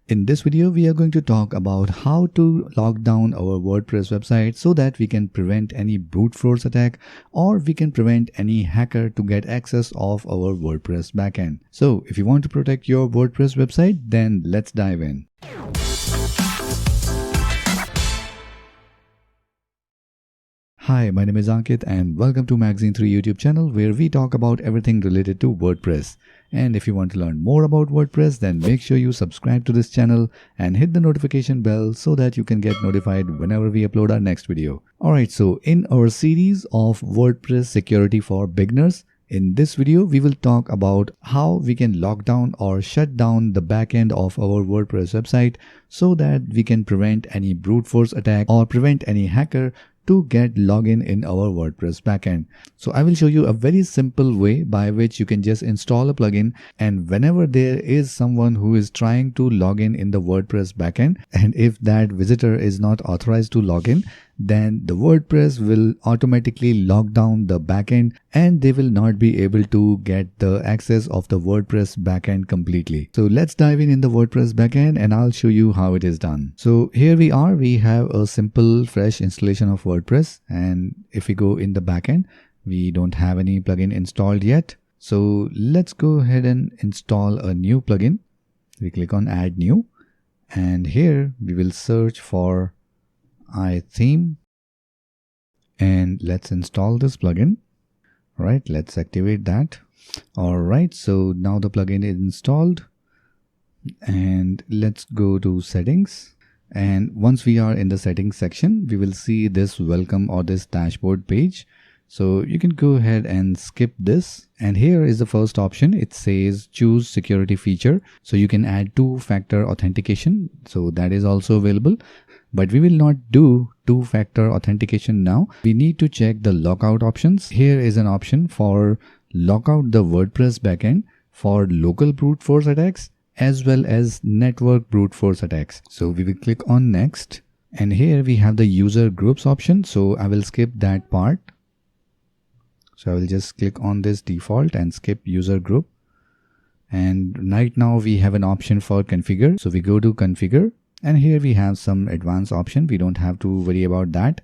In this video, we are going to talk about how to lock down our WordPress website so that we can prevent any brute force attack or we can prevent any hacker to get access of our WordPress backend. So if you want to protect your WordPress website, then let's dive in. Hi, my name is Ankit and welcome to Magazine 3 YouTube channel where we talk about everything related to WordPress. And if you want to learn more about WordPress, then make sure you subscribe to this channel and hit the notification bell so that you can get notified whenever we upload our next video. Alright, so in our series of WordPress security for beginners, in this video, we will talk about how we can lock down or shut down the backend of our WordPress website so that we can prevent any brute force attack or prevent any hacker to get login in our WordPress backend. So I will show you a very simple way by which you can just install a plugin, and whenever there is someone who is trying to log in the WordPress backend, and if that visitor is not authorized to log in, then the WordPress will automatically lock down the backend and they will not be able to get the access of the WordPress backend completely. So let's dive in the WordPress backend and I'll show you how it is done. So here we are, we have a simple fresh installation of WordPress, and if we go in the backend, we don't have any plugin installed yet. So let's go ahead and install a new plugin. We click on add new and here we will search for iTheme and let's install this plugin. Right, let's activate that. Alright, so now the plugin is installed and let's go to settings, and once we are in the settings section, we will see this welcome or this dashboard page. So you can go ahead and skip this, and here is the first option. It says choose security feature, so you can add two-factor authentication, so that is also available, but we will not do two-factor authentication now. We need to check the lockout options. Here is an option for lockout the WordPress backend for local brute force attacks as well as network brute force attacks. So we will click on next, and here we have the user groups option, so I will skip that part. So I will just click on this default and skip user group. And right now we have an option for configure. So we go to configure and here we have some advanced option. We don't have to worry about that.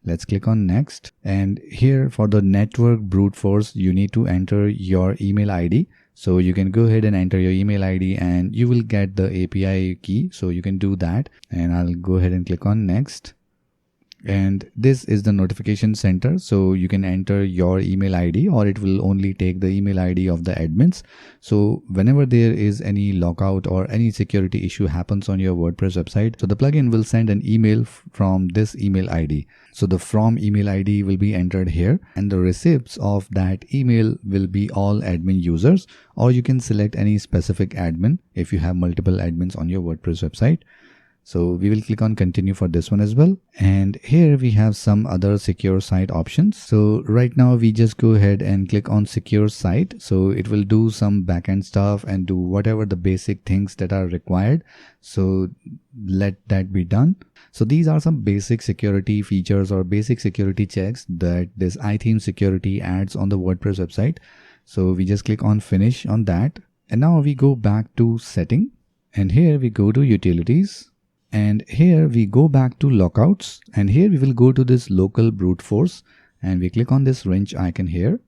Let's click on next. And here for the network brute force, you need to enter your email ID. So you can go ahead and enter your email ID and you will get the API key. So you can do that, and I'll go ahead and click on next. And this is the notification center, so you can enter your email ID or it will only take the email ID of the admins. So whenever there is any lockout or any security issue happens on your WordPress website, so the plugin will send an email from this email ID. So the from email ID will be entered here, and the recipients of that email will be all admin users, or you can select any specific admin if you have multiple admins on your WordPress website. So we will click on continue for this one as well. And here we have some other secure site options. So right now we just go ahead and click on secure site. So it will do some backend stuff and do whatever the basic things that are required. So let that be done. So these are some basic security features or basic security checks that this iTheme security adds on the WordPress website. So we just click on finish on that. And now we go back to setting, and here we go to utilities. And here we go back to lockouts, and here we will go to this local brute force and we click on this wrench icon here.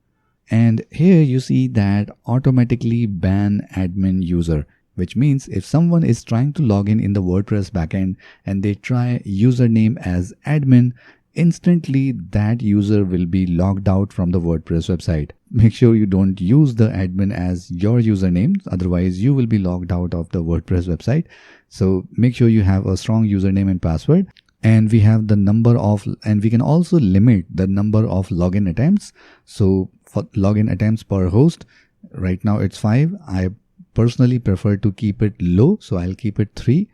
And here you see that automatically ban admin user, which means if someone is trying to log in the WordPress backend and they try username as admin, instantly that user will be logged out from the WordPress website. Make sure you don't use the admin as your username, otherwise you will be logged out of the WordPress website. So make sure you have a strong username and password, and we have the number of, and we can also limit the number of login attempts. So for login attempts per host, right now it's 5. I personally prefer to keep it low, so I'll keep it 3.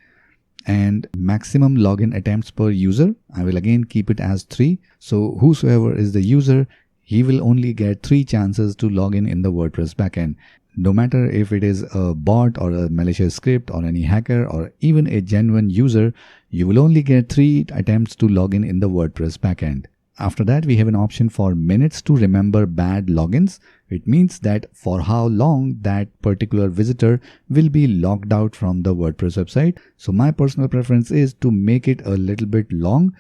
And maximum login attempts per user, I will again keep it as 3. So whosoever is the user, he will only get 3 chances to log in the WordPress backend. No matter if it is a bot or a malicious script or any hacker or even a genuine user, you will only get 3 attempts to log in the WordPress backend. After that, we have an option for minutes to remember bad logins, It means that for how long that particular visitor will be logged out from the WordPress website. So my personal preference is to make it a little bit long.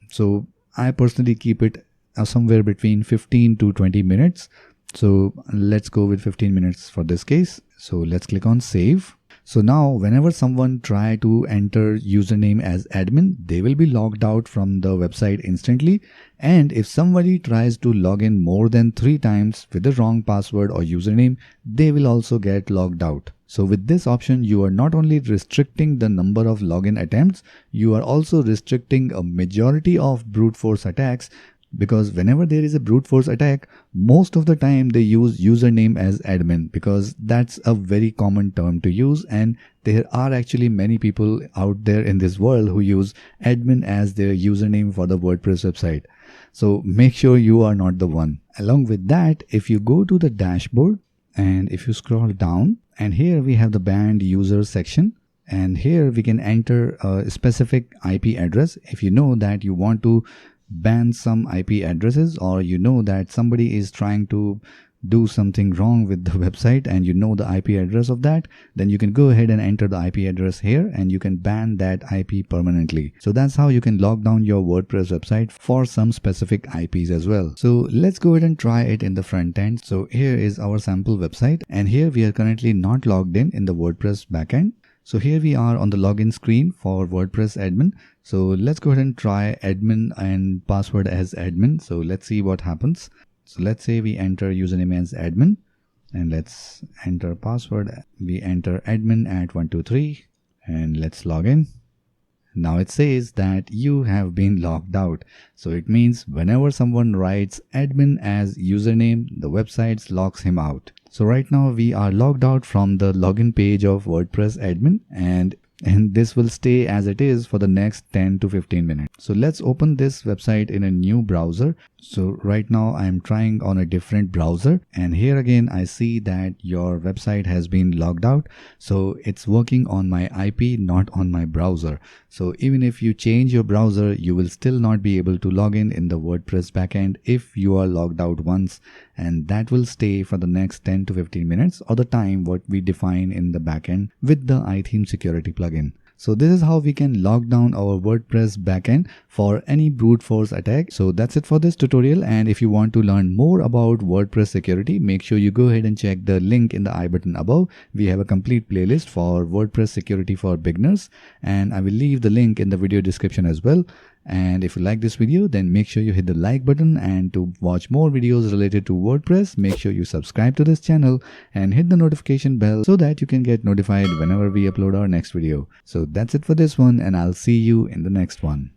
So I personally keep it somewhere between 15 to 20 minutes. So let's go with 15 minutes for this case. So let's click on save. So now whenever someone try to enter username as admin, they will be logged out from the website instantly. And if somebody tries to log in more than 3 times with the wrong password or username, they will also get logged out. So with this option, you are not only restricting the number of login attempts, you are also restricting a majority of brute force attacks, because whenever there is a brute force attack, most of the time they use username as admin, because that's a very common term to use, and there are actually many people out there in this world who use admin as their username for the WordPress website. So make sure you are not the one. Along with that, if you go to the dashboard and if you scroll down, and here we have the banned users section. And here we can enter a specific IP address. If you know that you want to ban some IP addresses, or you know that somebody is trying to do something wrong with the website and you know the IP address of that, then you can go ahead and enter the IP address here and you can ban that IP permanently. So that's how you can lock down your WordPress website for some specific IPs as well. So let's go ahead and try it in the front end. So here is our sample website, and here we are currently not logged in the WordPress backend. So here we are on the login screen for WordPress admin. So let's go ahead and try admin and password as admin. So let's see what happens. So let's say we enter username as admin and let's enter password. We enter admin at 123 and let's log in. Now it says that you have been logged out. So it means whenever someone writes admin as username, the website locks him out. So right now we are logged out from the login page of WordPress admin, and this will stay as it is for the next 10 to 15 minutes. So let's open this website in a new browser. So right now I'm trying on a different browser, and here again I see that your website has been logged out. So it's working on my IP, not on my browser. So even if you change your browser, you will still not be able to log in the WordPress backend if you are logged out once, and that will stay for the next 10 to 15 minutes, or the time what we define in the backend with the iTheme security plugin. So this is how we can lock down our WordPress backend for any brute force attack. So that's it for this tutorial, and if you want to learn more about WordPress security, make sure you go ahead and check the link in the I button above. We have a complete playlist for WordPress security for beginners, and I will leave the link in the video description as well. And if you like this video, then make sure you hit the like button, and to watch more videos related to WordPress, make sure you subscribe to this channel and hit the notification bell so that you can get notified whenever we upload our next video. So that's it for this one, and I'll see you in the next one.